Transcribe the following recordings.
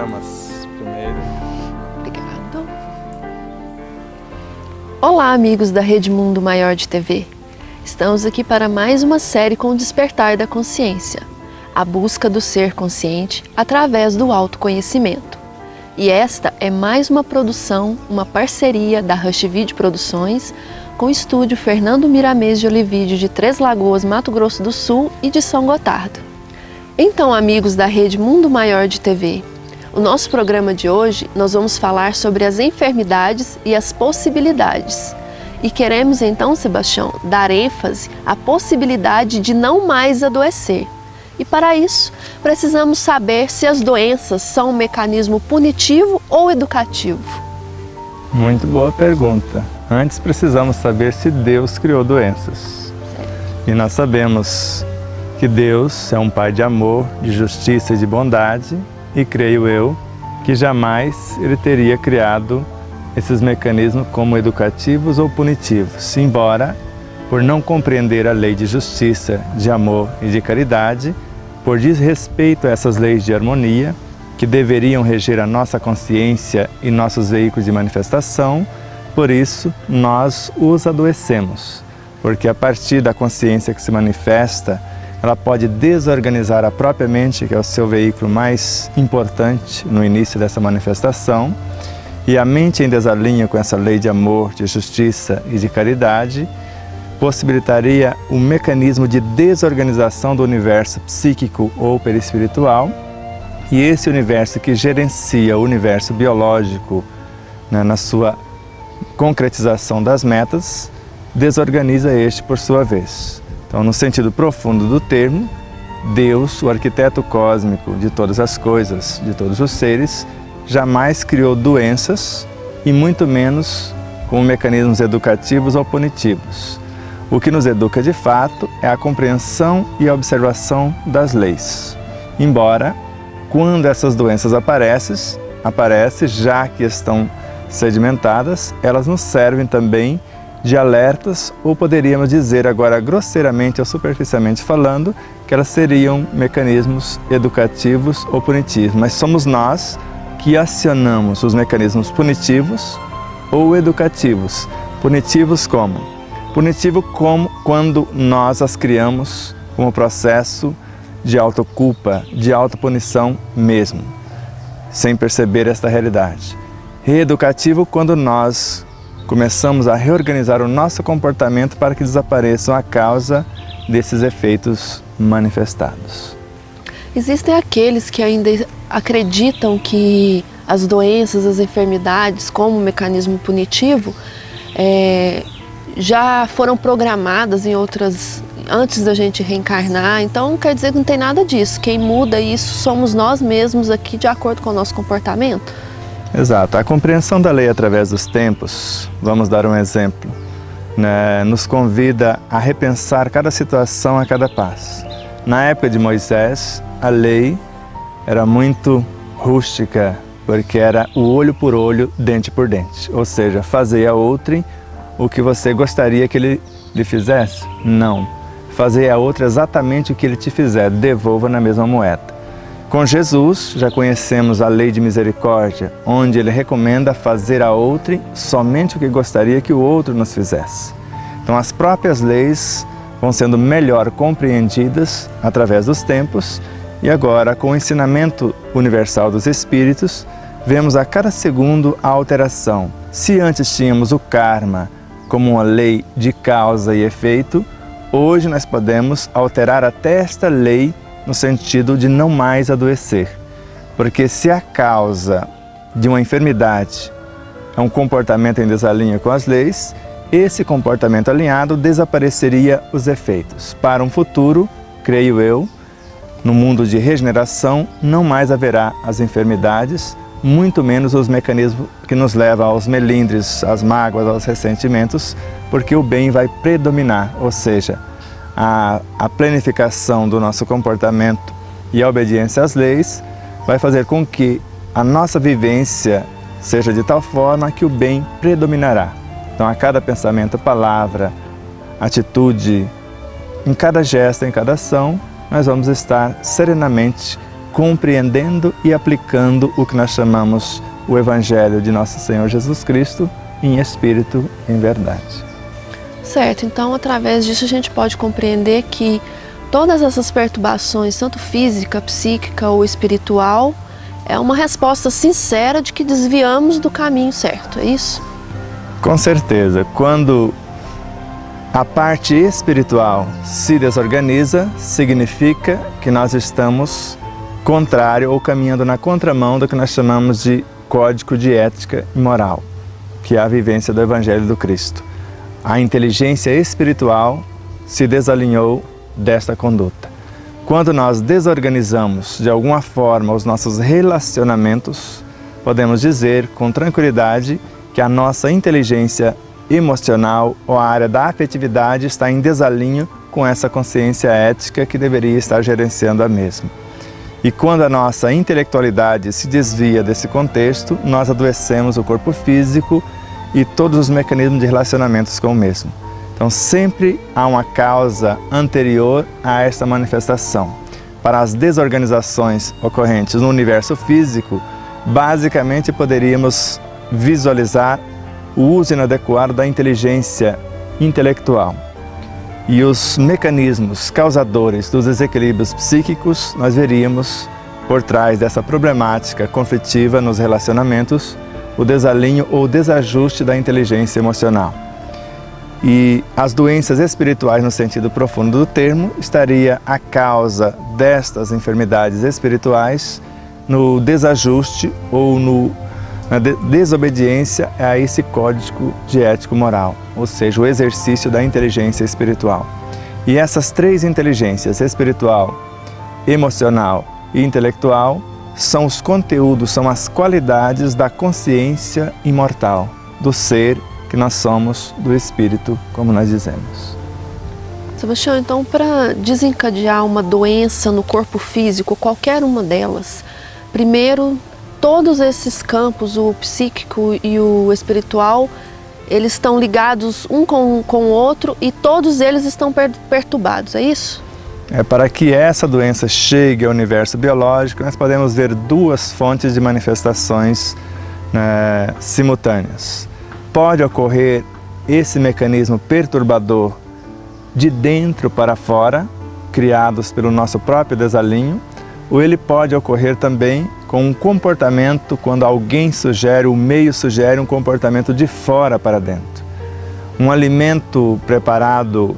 damas primeiro. Obrigado. Olá, amigos da Rede Mundo Maior de TV. Estamos aqui para mais uma série com o Despertar da Consciência, a busca do ser consciente através do autoconhecimento. E esta é mais uma produção, uma parceria da Rush Video Produções com o estúdio Fernando Miramês de Olivídio de Três Lagoas, Mato Grosso do Sul e de São Gotardo. Então, amigos da Rede Mundo Maior de TV, o nosso programa de hoje nós vamos falar sobre as enfermidades e as possibilidades. E queremos então, Sebastião, dar ênfase à possibilidade de não mais adoecer. E para isso, precisamos saber se as doenças são um mecanismo punitivo ou educativo. Muito boa pergunta. Antes precisamos saber se Deus criou doenças. E nós sabemos que Deus é um Pai de amor, de justiça e de bondade, e creio eu que jamais Ele teria criado esses mecanismos como educativos ou punitivos, embora, por não compreender a lei de justiça, de amor e de caridade, por desrespeito a essas leis de harmonia, que deveriam reger a nossa consciência e nossos veículos de manifestação, por isso nós os adoecemos, porque a partir da consciência que se manifesta, ela pode desorganizar a própria mente, que é o seu veículo mais importante no início dessa manifestação, e a mente em desalinho com essa lei de amor, de justiça e de caridade, possibilitaria um mecanismo de desorganização do universo psíquico ou perispiritual, e esse universo que gerencia o universo biológico, né, na sua concretização das metas, desorganiza este por sua vez. Então, no sentido profundo do termo, Deus, o arquiteto cósmico de todas as coisas, de todos os seres, jamais criou doenças e muito menos com mecanismos educativos ou punitivos. O que nos educa de fato é a compreensão e a observação das leis. Embora, quando essas doenças aparecem, já que estão sedimentadas, elas nos servem também de alertas, ou poderíamos dizer agora grosseiramente ou superficialmente falando, que elas seriam mecanismos educativos ou punitivos, mas somos nós que acionamos os mecanismos punitivos ou educativos. Punitivos como? Punitivo como quando nós as criamos como processo de autoculpa, de autopunição mesmo, sem perceber esta realidade. Reeducativo quando nós começamos a reorganizar o nosso comportamento para que desapareçam a causa desses efeitos manifestados. Existem aqueles que ainda acreditam que as doenças, as enfermidades, como mecanismo punitivo, já foram programadas em outras, antes da gente reencarnar, então quer dizer que não tem nada disso. Quem muda isso somos nós mesmos aqui, de acordo com o nosso comportamento. Exato. A compreensão da lei através dos tempos, vamos dar um exemplo, né, nos convida a repensar cada situação a cada passo. Na época de Moisés, a lei era muito rústica, porque era o olho por olho, dente por dente. Ou seja, fazer a outrem o que você gostaria que ele lhe fizesse? Não. Fazer a outra exatamente o que ele te fizer, devolva na mesma moeda. Com Jesus, já conhecemos a lei de misericórdia, onde ele recomenda fazer a outrem somente o que gostaria que o outro nos fizesse. Então, as próprias leis vão sendo melhor compreendidas através dos tempos, e agora, com o ensinamento universal dos Espíritos, vemos a cada segundo a alteração. Se antes tínhamos o karma como uma lei de causa e efeito, hoje nós podemos alterar até esta lei no sentido de não mais adoecer. Porque se a causa de uma enfermidade é um comportamento em desalinho com as leis, esse comportamento alinhado desapareceria os efeitos. Para um futuro, creio eu, no mundo de regeneração, não mais haverá as enfermidades, muito menos os mecanismos que nos levam aos melindres, às mágoas, aos ressentimentos, porque o bem vai predominar, ou seja, a planificação do nosso comportamento e a obediência às leis vai fazer com que a nossa vivência seja de tal forma que o bem predominará. Então, a cada pensamento, palavra, atitude, em cada gesto, em cada ação, nós vamos estar serenamente compreendendo e aplicando o que nós chamamos o Evangelho de Nosso Senhor Jesus Cristo em espírito e em verdade. Certo, então através disso a gente pode compreender que todas essas perturbações, tanto física, psíquica ou espiritual, é uma resposta sincera de que desviamos do caminho certo, é isso? Com certeza, quando a parte espiritual se desorganiza, significa que nós estamos contrário ou caminhando na contramão do que nós chamamos de código de ética e moral, que é a vivência do Evangelho do Cristo. A inteligência espiritual se desalinhou desta conduta. Quando nós desorganizamos de alguma forma os nossos relacionamentos, podemos dizer com tranquilidade que a nossa inteligência emocional ou a área da afetividade está em desalinho com essa consciência ética que deveria estar gerenciando a mesma. E quando a nossa intelectualidade se desvia desse contexto, nós adoecemos o corpo físico e todos os mecanismos de relacionamentos com o mesmo. Então sempre há uma causa anterior a esta manifestação. Para as desorganizações ocorrentes no universo físico, basicamente poderíamos visualizar o uso inadequado da inteligência intelectual. E os mecanismos causadores dos desequilíbrios psíquicos nós veríamos por trás dessa problemática conflitiva nos relacionamentos, o desalinho ou desajuste da inteligência emocional. E as doenças espirituais, no sentido profundo do termo, estaria a causa destas enfermidades espirituais no desajuste ou na desobediência a esse código de ético-moral, ou seja, o exercício da inteligência espiritual. E essas três inteligências, espiritual, emocional e intelectual, são os conteúdos, são as qualidades da consciência imortal, do ser que nós somos, do Espírito, como nós dizemos. Sebastião, então para desencadear uma doença no corpo físico, qualquer uma delas, primeiro, todos esses campos, o psíquico e o espiritual, eles estão ligados um com o outro e todos eles estão perturbados, é isso? Para que essa doença chegue ao universo biológico, nós podemos ver duas fontes de manifestações simultâneas. Pode ocorrer esse mecanismo perturbador de dentro para fora, criados pelo nosso próprio desalinho, ou ele pode ocorrer também com um comportamento, quando alguém sugere, o meio sugere um comportamento de fora para dentro. Um alimento preparado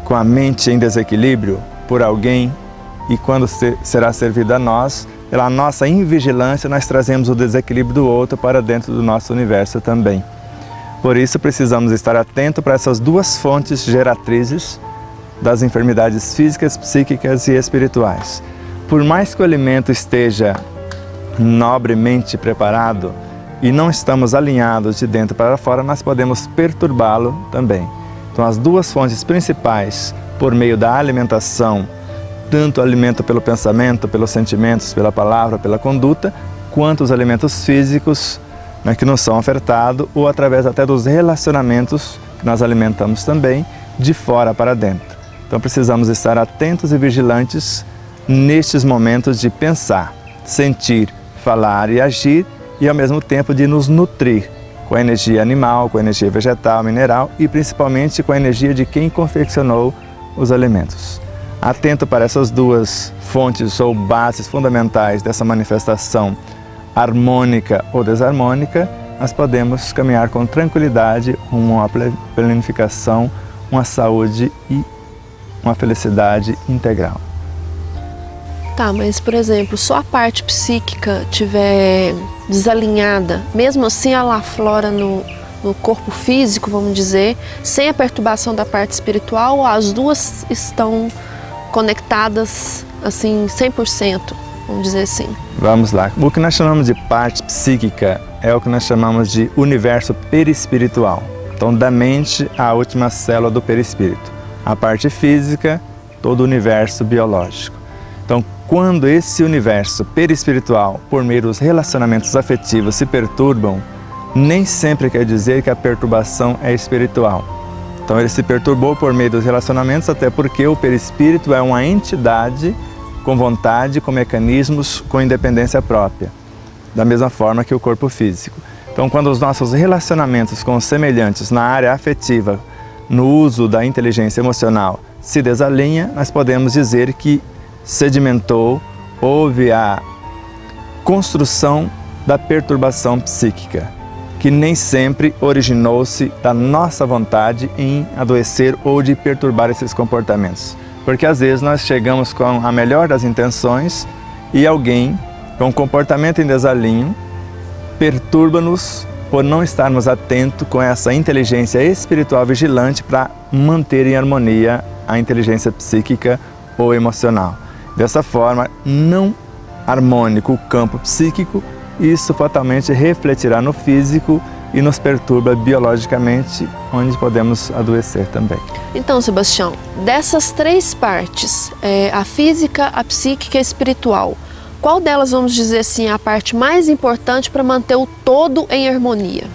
com a mente em desequilíbrio por alguém e quando será servido a nós, pela nossa invigilância nós trazemos o desequilíbrio do outro para dentro do nosso universo também. Por isso precisamos estar atentos para essas duas fontes geratrizes das enfermidades físicas, psíquicas e espirituais. Por mais que o alimento esteja nobremente preparado e não estamos alinhados de dentro para fora, nós podemos perturbá-lo também. Então as duas fontes principais por meio da alimentação, tanto o alimento pelo pensamento, pelos sentimentos, pela palavra, pela conduta, quanto os alimentos físicos que nos são ofertados ou através até dos relacionamentos que nós alimentamos também de fora para dentro. Então precisamos estar atentos e vigilantes nestes momentos de pensar, sentir, falar e agir e ao mesmo tempo de nos nutrir com a energia animal, com a energia vegetal, mineral e principalmente com a energia de quem confeccionou os alimentos. Atento para essas duas fontes ou bases fundamentais dessa manifestação harmônica ou desarmônica, nós podemos caminhar com tranquilidade rumo a uma planificação, uma saúde e uma felicidade integral. Tá, mas por exemplo, só a parte psíquica estiver desalinhada, mesmo assim ela aflora no corpo físico, vamos dizer, sem a perturbação da parte espiritual, as duas estão conectadas assim 100%, vamos dizer assim. Vamos lá. O que nós chamamos de parte psíquica é o que nós chamamos de universo perispiritual. Então, da mente à última célula do perispírito. A parte física, todo o universo biológico. Então, quando esse universo perispiritual, por meio dos relacionamentos afetivos, se perturbam, nem sempre quer dizer que a perturbação é espiritual. Então, ele se perturbou por meio dos relacionamentos, até porque o perispírito é uma entidade com vontade, com mecanismos, com independência própria, da mesma forma que o corpo físico. Então, quando os nossos relacionamentos com os semelhantes na área afetiva, no uso da inteligência emocional, se desalinha, nós podemos dizer que sedimentou, houve a construção da perturbação psíquica, que nem sempre originou-se da nossa vontade em adoecer ou de perturbar esses comportamentos. Porque às vezes nós chegamos com a melhor das intenções e alguém com comportamento em desalinho perturba-nos por não estarmos atentos com essa inteligência espiritual vigilante para manter em harmonia a inteligência psíquica ou emocional. Dessa forma, não harmônico o campo psíquico, isso fatalmente refletirá no físico e nos perturba biologicamente, onde podemos adoecer também. Então, Sebastião, dessas três partes, a física, a psíquica e a espiritual, qual delas, vamos dizer assim, é a parte mais importante para manter o todo em harmonia?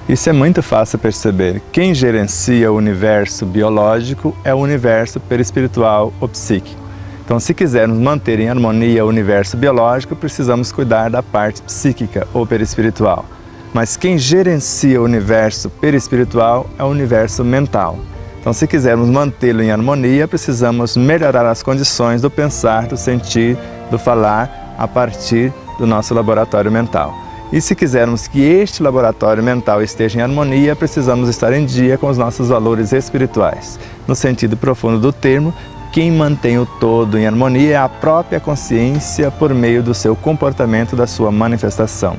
Isso é muito fácil perceber. Quem gerencia o universo biológico é o universo perispiritual ou psíquico. Então, se quisermos manter em harmonia o universo biológico, precisamos cuidar da parte psíquica ou perispiritual. Mas quem gerencia o universo perispiritual é o universo mental. Então, se quisermos mantê-lo em harmonia, precisamos melhorar as condições do pensar, do sentir, do falar a partir do nosso laboratório mental. E se quisermos que este laboratório mental esteja em harmonia, precisamos estar em dia com os nossos valores espirituais. No sentido profundo do termo, quem mantém o todo em harmonia é a própria consciência por meio do seu comportamento, da sua manifestação.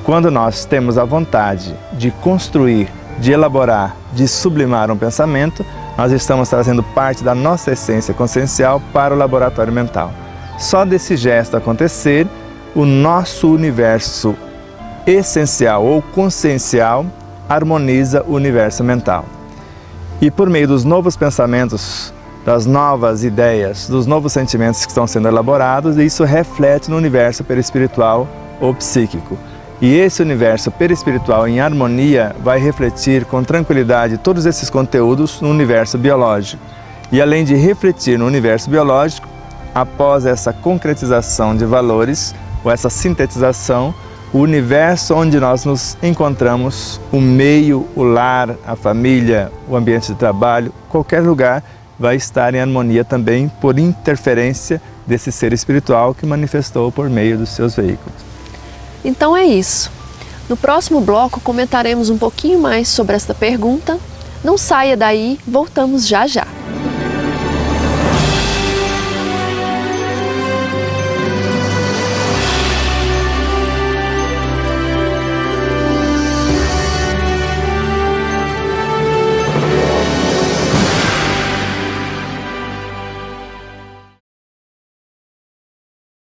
Quando nós temos a vontade de construir, de elaborar, de sublimar um pensamento, nós estamos trazendo parte da nossa essência consciencial para o laboratório mental. Só desse gesto acontecer, o nosso universo essencial ou consciencial harmoniza o universo mental. E por meio dos novos pensamentos, das novas ideias, dos novos sentimentos que estão sendo elaborados, isso reflete no universo perispiritual ou psíquico. E esse universo perispiritual em harmonia vai refletir com tranquilidade todos esses conteúdos no universo biológico. E além de refletir no universo biológico, após essa concretização de valores, ou essa sintetização, o universo onde nós nos encontramos, o meio, o lar, a família, o ambiente de trabalho, qualquer lugar, vai estar em harmonia também por interferência desse ser espiritual que manifestou por meio dos seus veículos. Então é isso. No próximo bloco comentaremos um pouquinho mais sobre esta pergunta. Não saia daí, voltamos já já.